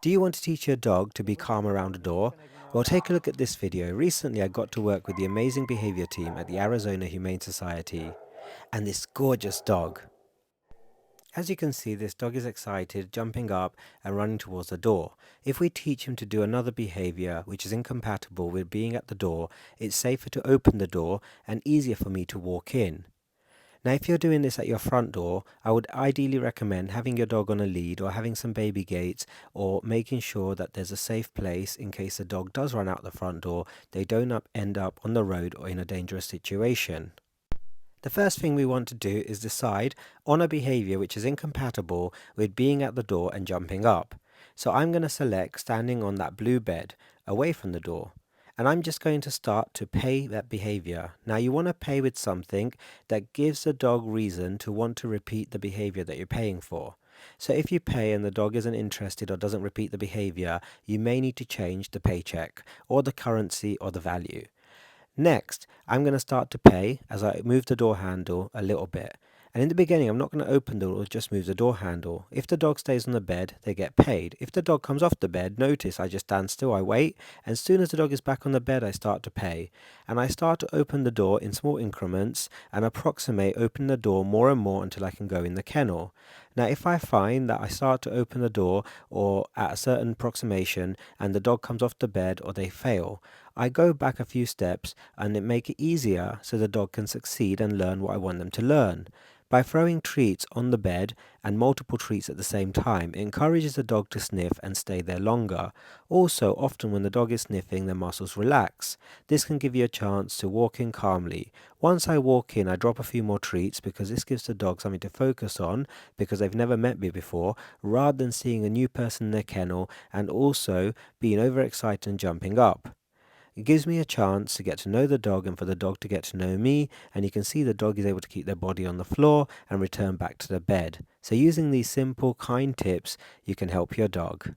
Do you want to teach your dog to be calm around a door? Well, take a look at this video. Recently, I got to work with the amazing behavior team at the Arizona Humane Society and this gorgeous dog. As you can see, this dog is excited, jumping up and running towards the door. If we teach him to do another behavior which is incompatible with being at the door, it's safer to open the door and easier for me to walk in. Now, if you're doing this at your front door, I would ideally recommend having your dog on a lead or having some baby gates or making sure that there's a safe place in case the dog does run out the front door, they don't end up on the road or in a dangerous situation. The first thing we want to do is decide on a behavior which is incompatible with being at the door and jumping up. So I'm going to select standing on that blue bed away from the door. And I'm just going to start to pay that behavior. Now you want to pay with something that gives the dog reason to want to repeat the behavior that you're paying for. So if you pay and the dog isn't interested or doesn't repeat the behavior, you may need to change the paycheck or the currency or the value. Next, I'm going to start to pay as I move the door handle a little bit. And in the beginning, I'm not going to open the door, just move the door handle. If the dog stays on the bed, they get paid. If the dog comes off the bed, notice I just stand still, I wait, and as soon as the dog is back on the bed, I start to pay. And I start to open the door in small increments and approximate opening the door more and more until I can go in the kennel. Now, if I find that I start to open the door or at a certain approximation and the dog comes off the bed or they fail, I go back a few steps and it make it easier so the dog can succeed and learn what I want them to learn. By throwing treats on the bed and multiple treats at the same time, it encourages the dog to sniff and stay there longer. Also, often when the dog is sniffing, their muscles relax. This can give you a chance to walk in calmly. Once I walk in, I drop a few more treats because this gives the dog something to focus on because they've never met me before, rather than seeing a new person in their kennel and also being overexcited and jumping up. It gives me a chance to get to know the dog and for the dog to get to know me, and you can see the dog is able to keep their body on the floor and return back to the bed. So using these simple, kind tips, you can help your dog.